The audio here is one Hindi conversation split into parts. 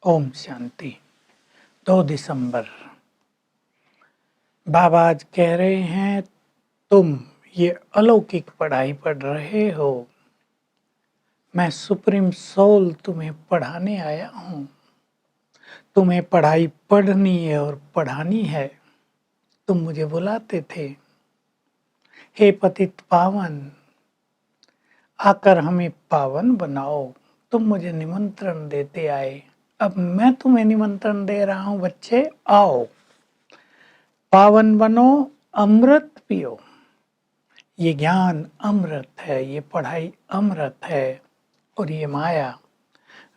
ओम शांति। 2 दिसंबर। बाबा आज कह रहे हैं तुम ये अलौकिक पढ़ाई पढ़ रहे हो। मैं सुप्रीम सोल तुम्हें पढ़ाने आया हूँ। तुम्हें पढ़ाई पढ़नी है और पढ़ानी है। तुम मुझे बुलाते थे, हे पतित पावन, आकर हमें पावन बनाओ। तुम मुझे निमंत्रण देते आए, अब मैं तुम्हें निमंत्रण दे रहा हूँ, बच्चे आओ, पावन बनो, अमृत पियो। ये ज्ञान अमृत है, ये पढ़ाई अमृत है और ये माया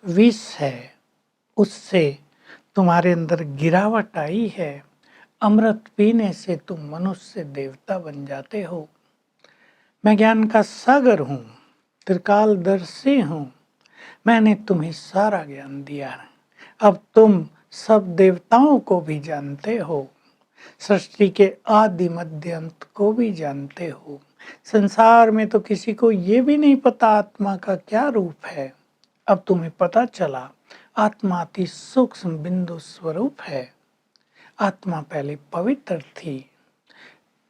विष है। उससे तुम्हारे अंदर गिरावट आई है। अमृत पीने से तुम मनुष्य से देवता बन जाते हो। मैं ज्ञान का सागर हूँ, त्रिकालदर्शी हूँ। मैंने तुम्हें सारा ज्ञान दिया है। अब तुम सब देवताओं को भी जानते हो, सृष्टि के आदि मध्य अंत को भी जानते हो। संसार में तो किसी को ये भी नहीं पता आत्मा का क्या रूप है। अब तुम्हें पता चला, आत्मा अति सूक्ष्म बिंदु स्वरूप है। आत्मा पहले पवित्र थी,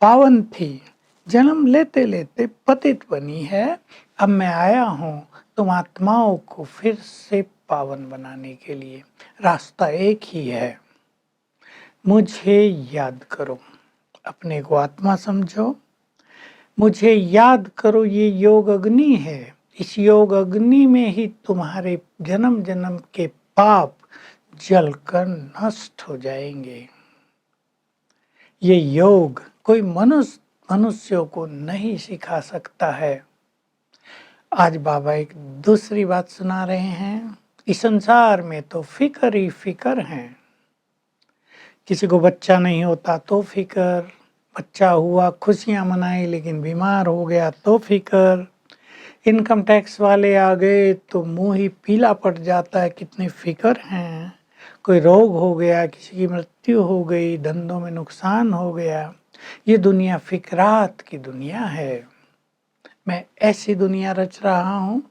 पावन थी, जन्म लेते लेते पतित बनी है। अब मैं आया हूँ तुम आत्माओं को फिर से पावन बनाने के लिए। रास्ता एक ही है, मुझे याद करो। अपने को आत्मा समझो, मुझे याद करो। ये योग अग्नि है। इस योग अग्नि में ही तुम्हारे जन्म जन्म के पाप जलकर नष्ट हो जाएंगे। ये योग कोई मनुष्यों को नहीं सिखा सकता है। आज बाबा एक दूसरी बात सुना रहे हैं। इस संसार में तो फिक्र ही फिक्र है। किसी को बच्चा नहीं होता तो फिक्र, बच्चा हुआ खुशियां मनाई लेकिन बीमार हो गया तो फिक्र, इनकम टैक्स वाले आ गए तो मुंह ही पीला पड़ जाता है, कितने फिक्र हैं। कोई रोग हो गया, किसी की मृत्यु हो गई, धंधों में नुकसान हो गया। ये दुनिया फिक्रात की दुनिया है। मैं ऐसी दुनिया रच रहा हूँ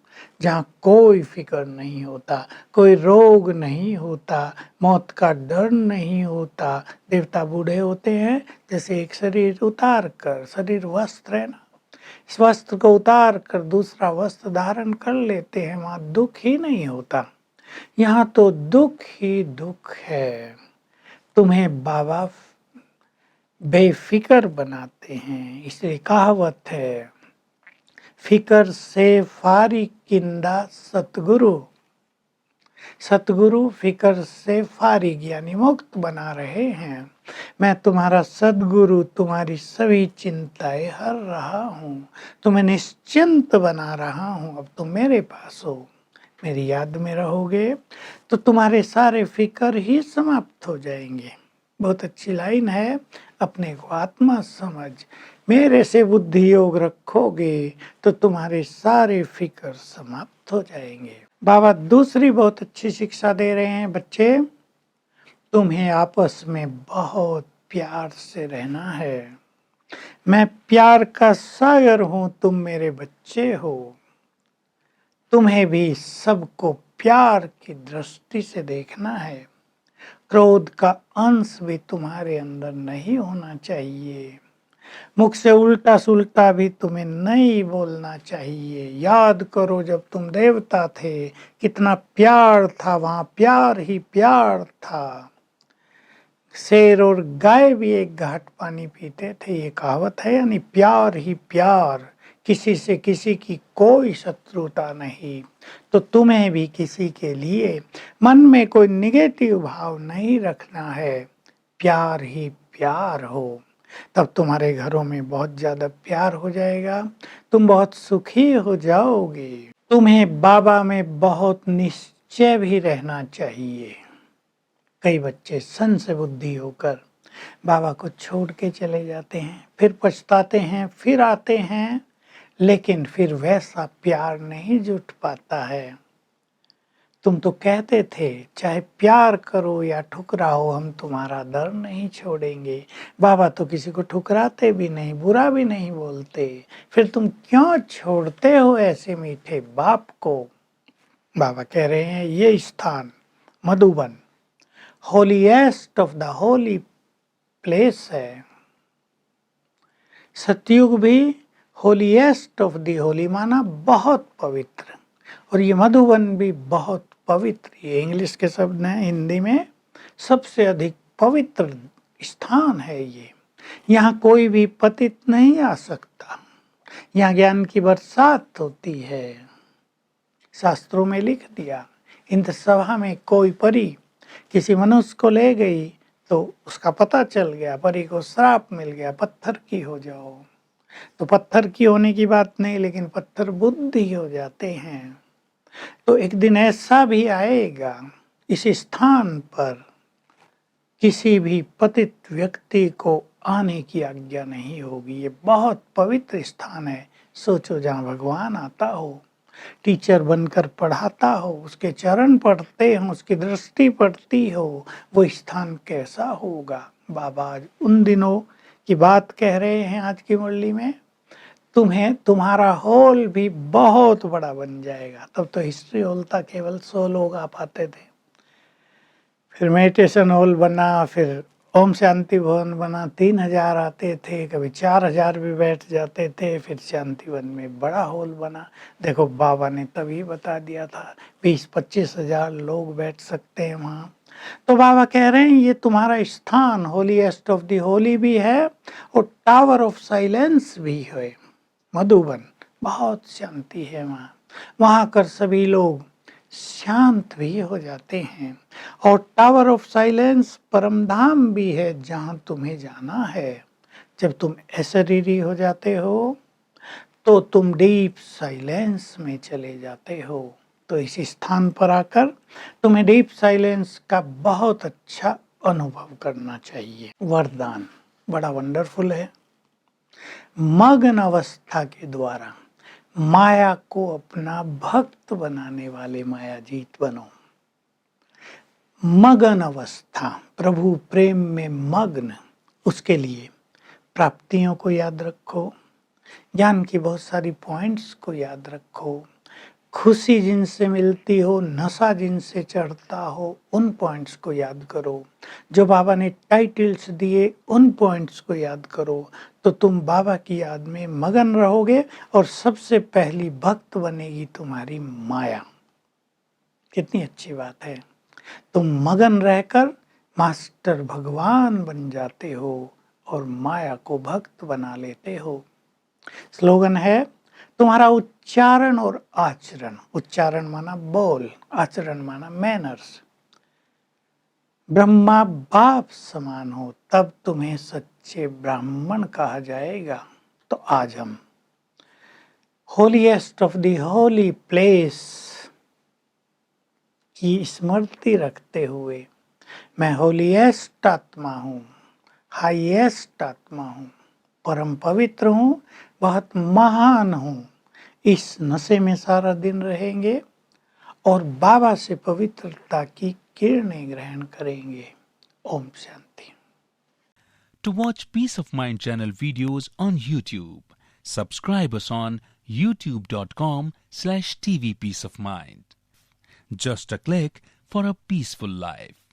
जहाँ कोई फिक्र नहीं होता, कोई रोग नहीं होता, मौत का डर नहीं होता। देवता बूढ़े होते हैं, जैसे एक शरीर उतार कर, शरीर वस्त्र है ना, इस वस्त्र को उतार कर दूसरा वस्त्र धारण कर लेते हैं, वहाँ दुख ही नहीं होता। यहाँ तो दुख ही दुख है। तुम्हें बाबा बेफिक्र बनाते हैं। इसलिए कहावत है, फिकर से फारिग किंदा सतगुरु। सतगुरु फिकर से फारिग यानी मुक्त बना रहे हैं। मैं तुम्हारा सदगुरु तुम्हारी सभी चिंताएं हर रहा हूँ, तुम्हें निश्चिंत बना रहा हूँ। अब तुम मेरे पास हो, मेरी याद में रहोगे तो तुम्हारे सारे फिक्र ही समाप्त हो जाएंगे। बहुत अच्छी लाइन है। अपने को आत्मा समझ, मेरे से बुद्धि योग रखोगे तो तुम्हारे सारे फिक्र समाप्त हो जाएंगे। बाबा दूसरी बहुत अच्छी शिक्षा दे रहे हैं, बच्चे तुम्हें आपस में बहुत प्यार से रहना है। मैं प्यार का सागर हूँ, तुम मेरे बच्चे हो। तुम्हें भी सबको प्यार की दृष्टि से देखना है। क्रोध का अंश भी तुम्हारे अंदर नहीं होना चाहिए। मुख से उल्टा सुल्टा भी तुम्हें नहीं बोलना चाहिए। याद करो जब तुम देवता थे कितना प्यार था, वहाँ प्यार ही प्यार था। शेर और गाय भी एक घाट पानी पीते थे, ये कहावत है। यानी प्यार ही प्यार, किसी से किसी की कोई शत्रुता नहीं। तो तुम्हें भी किसी के लिए मन में कोई निगेटिव भाव नहीं रखना है। प्यार ही प्यार हो, तब तुम्हारे घरों में बहुत ज्यादा प्यार हो जाएगा, तुम बहुत सुखी हो जाओगे। तुम्हें बाबा में बहुत निश्चय भी रहना चाहिए। कई बच्चे सन से बुद्धि होकर बाबा को छोड़ के चले जाते हैं, फिर पछताते हैं, फिर आते हैं, लेकिन फिर वैसा प्यार नहीं जुट पाता है। तुम तो कहते थे चाहे प्यार करो या ठुकराओ हम तुम्हारा दर नहीं छोड़ेंगे। बाबा तो किसी को ठुकराते भी नहीं, बुरा भी नहीं बोलते, फिर तुम क्यों छोड़ते हो ऐसे मीठे बाप को। बाबा कह रहे हैं ये स्थान Madhuban holiest of the holy place है। सतयुग भी होलीएस्ट ऑफ द होली माना बहुत पवित्र, और ये मधुबन भी बहुत पवित्र, ये इंग्लिश के शब्द हैं, हिंदी में सबसे अधिक पवित्र स्थान है ये। यहाँ कोई भी पतित नहीं आ सकता, यहाँ ज्ञान की बरसात होती है। शास्त्रों में लिख दिया, इंद्र सभा में कोई परी किसी मनुष्य को ले गई तो उसका पता चल गया, परी को श्राप मिल गया, पत्थर की हो जाओ। तो पत्थर की होने की बात नहीं, लेकिन पत्थर बुद्धि हो जाते हैं। तो एक दिन ऐसा भी आएगा, इस स्थान पर किसी भी पतित व्यक्ति को आने की आज्ञा नहीं होगी। ये बहुत पवित्र स्थान है। सोचो, जहाँ भगवान आता हो, टीचर बनकर पढ़ाता हो, उसके चरण पढ़ते हो, उसकी दृष्टि पड़ती हो, वो स्थान कैसा होगा। बाबा आज उन दिनों की बात कह रहे हैं आज की मुरली में। तुम्हारा हॉल भी बहुत बड़ा बन जाएगा। तब तो हिस्ट्री हॉल था, केवल 100 लोग आ पाते थे। फिर मेडिटेशन हॉल बना, फिर ओम शांति भवन बना, 3000 आते थे, कभी 4000 भी बैठ जाते थे। फिर शांति वन में बड़ा हॉल बना। देखो, बाबा ने तभी बता दिया था 20-25 हजार लोग बैठ सकते हैं वहाँ। तो बाबा कह रहे हैं ये तुम्हारा स्थान होलीएस्ट ऑफ द होली भी है और टावर ऑफ साइलेंस भी है। मधुबन बहुत शांति है वहाँ, वहाँ कर सभी लोग शांत भी हो जाते हैं। और टावर ऑफ साइलेंस परमधाम भी है, जहाँ तुम्हें जाना है। जब तुम अशरीरी हो जाते हो तो तुम डीप साइलेंस में चले जाते हो। तो इस स्थान पर आकर तुम्हें डीप साइलेंस का बहुत अच्छा अनुभव करना चाहिए। वरदान बड़ा वंडरफुल है। मग्न अवस्था के द्वारा माया को अपना भक्त बनाने वाले मायाजीत बनो। मगन अवस्था, प्रभु प्रेम में मग्न, उसके लिए प्राप्तियों को याद रखो, ज्ञान की बहुत सारी पॉइंट्स को याद रखो, खुशी जिनसे मिलती हो, नशा जिनसे चढ़ता हो, उन पॉइंट्स को याद करो। जो बाबा ने टाइटल्स दिए उन पॉइंट्स को याद करो, तो तुम बाबा की याद में मगन रहोगे और सबसे पहली भक्त बनेगी तुम्हारी माया। कितनी अच्छी बात है। तुम मगन रहकर मास्टर भगवान बन जाते हो और माया को भक्त बना लेते हो। स्लोगन है तुम्हारा उच्चारण और आचरण। उच्चारण माना बोल, आचरण माना मैनर्स। ब्रह्मा बाप समान हो तब तुम्हें सच्चे ब्राह्मण कहा जाएगा। तो आज हम holiest of the holy place की स्मृति रखते हुए, मैं होलीएस्ट आत्मा हूँ, हाईएस्ट आत्मा हूँ, परम पवित्र हूँ, बहुत महान हूँ, इस नशे में सारा दिन रहेंगे और बाबा से पवित्रता की किरणें ग्रहण करेंगे। Om Shanti. To watch Peace of Mind channel videos on YouTube, subscribe us on youtube.com/tvpeaceofmind. Just a click for a peaceful life.